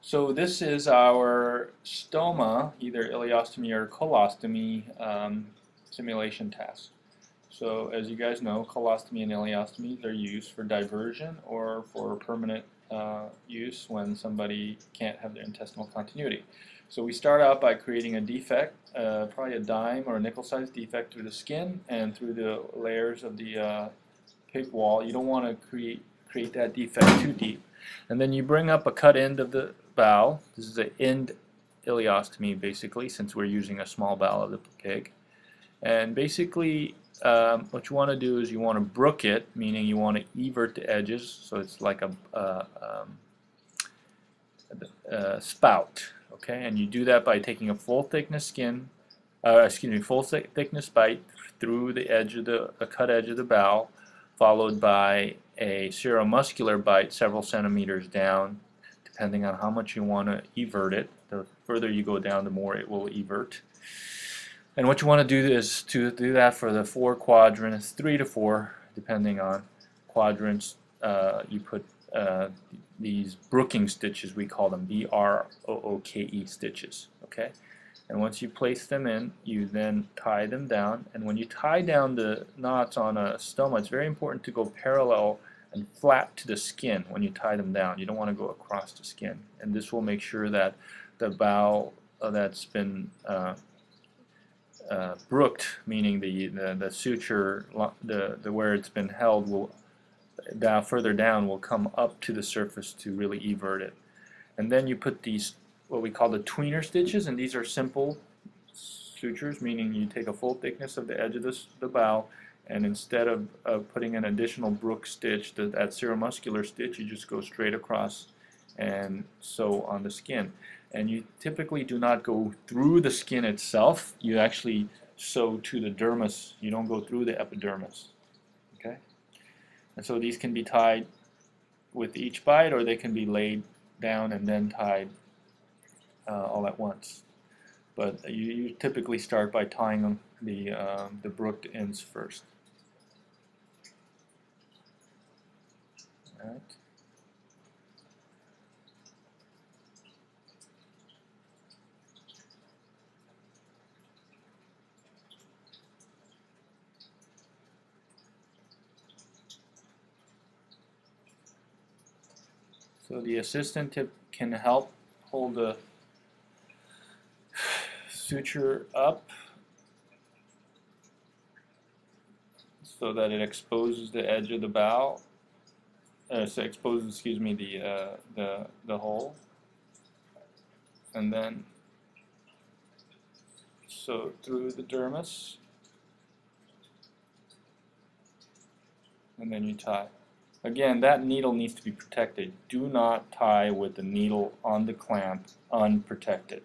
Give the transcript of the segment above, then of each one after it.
So this is our stoma, either ileostomy or colostomy simulation task. So as you guys know, colostomy and ileostomy, they're used for diversion or for permanent use when somebody can't have their intestinal continuity. So we start out by creating a defect, probably a dime or a nickel-sized defect through the skin and through the layers of the pig wall. You don't want to create that defect too deep. And then you bring up a cut end of the bowel. This is an end ileostomy, basically, since we're using a small bowel of the pig. And basically, what you want to do is you want to brook it, meaning you want to evert the edges, so it's like a spout. Okay, and you do that by taking a full thickness full thickness bite through the edge of the cut edge of the bowel, followed by a seromuscular bite several centimeters down, depending on how much you want to evert it. The further you go down, the more it will evert. And what you want to do is to do that for the 4 quadrants, 3 to 4, depending on quadrants. You put these brooking stitches, we call them B-R-O-O-K-E stitches. Okay, and once you place them in, you then tie them down. And when you tie down the knots on a stoma, it's very important to go parallel and flat to the skin when you tie them down. You don't want to go across the skin, and this will make sure that the bowel that's been brooked, meaning the suture, the where it's been held, will further down will come up to the surface to really evert it. And then you put these what we call the tweener stitches, and these are simple sutures, meaning you take a full thickness of the edge of the bowel, and instead of putting an additional brook stitch, that seromuscular stitch, you just go straight across and sew on the skin. And you typically do not go through the skin itself. You actually sew to the dermis. You don't go through the epidermis. Okay? And so these can be tied with each bite, or they can be laid down and then tied all at once. But you typically start by tying the brooked ends first. All right. So the assistant tip can help hold the suture up so that it exposes the edge of the bowel, exposes, excuse me, the hole, and then sew through the dermis, and then you tie. Again, that needle needs to be protected. Do not tie with the needle on the clamp unprotected.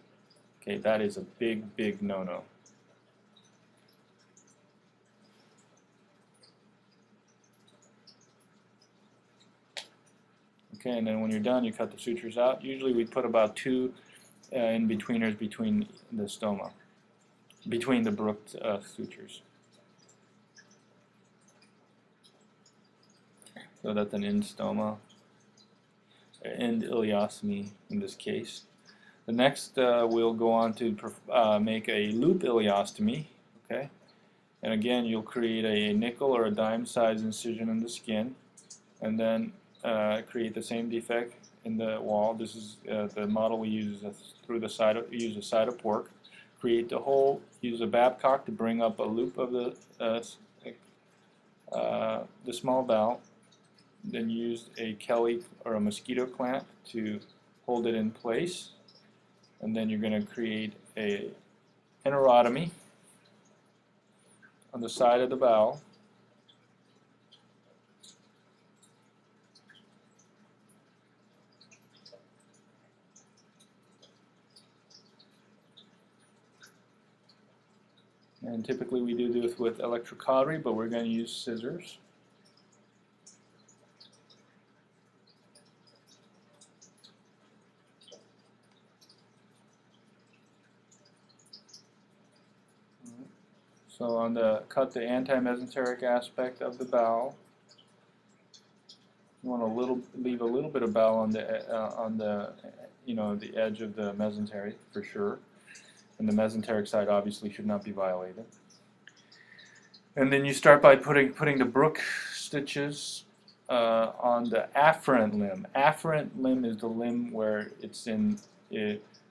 Okay, that is a big, big no-no. Okay, and then when you're done, you cut the sutures out. Usually we put about 2 in-betweeners between the stoma, between the brooked sutures. So that's an end stoma, end ileostomy in this case. The next we'll go on to make a loop ileostomy. Okay, and again you'll create a nickel or a dime size incision in the skin, and then create the same defect in the wall. This is the model we use through the side of, use a side of pork. Create the hole. Use a Babcock to bring up a loop of the small bowel. Then use a Kelly or a mosquito clamp to hold it in place, and then you're going to create a enterotomy on the side of the bowel. And typically we do this with electrocautery, but we're going to use scissors. So cut the anti-mesenteric aspect of the bowel. You want to leave a little bit of bowel on the the edge of the mesenteric for sure, and the mesenteric side obviously should not be violated. And then you start by putting the Brook stitches on the afferent limb. Afferent limb is the limb where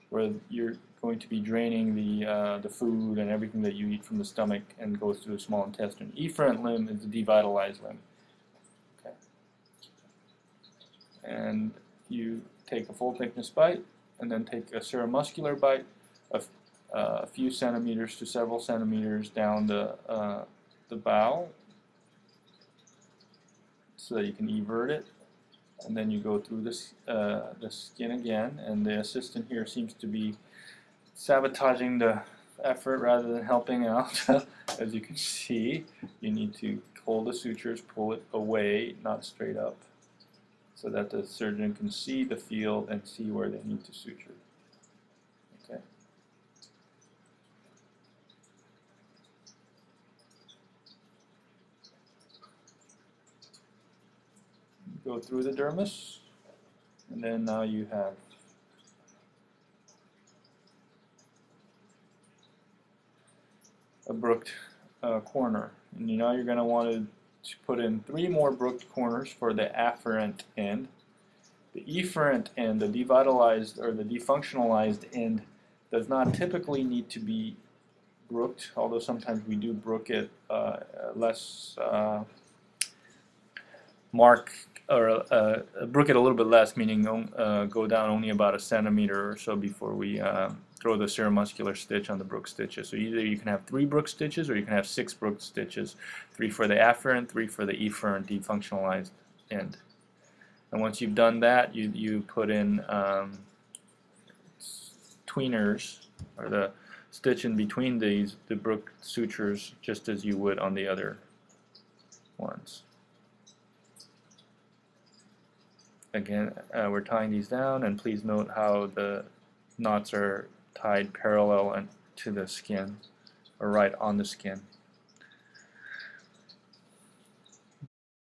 where you're going to be draining the food and everything that you eat from the stomach and goes through the small intestine. Efferent limb is the devitalized limb. Okay. And you take a full thickness bite, and then take a seromuscular bite of a few centimeters to several centimeters down the bowel, so that you can evert it, and then you go through this the skin again. And the assistant here seems to be sabotaging the effort rather than helping out. As you can see, you need to hold the sutures, pull it away, not straight up, so that the surgeon can see the field and see where they need to suture. Okay. Go through the dermis, and then now you have a brooked corner. And now you're going to want to put in 3 more brooked corners for the afferent end. The efferent end, the devitalized or the defunctionalized end, does not typically need to be brooked, although sometimes we do brook it less, brook it a little bit less, meaning go down only about a centimeter or so before we throw the seromuscular stitch on the brook stitches. So either you can have 3 brook stitches, or you can have 6 brook stitches, 3 for the afferent, 3 for the efferent defunctionalized end. And once you've done that, you put in tweeners, or the stitch in between the brook sutures, just as you would on the other ones. Again, we're tying these down, and please note how the knots are tied parallel and to the skin, or right on the skin.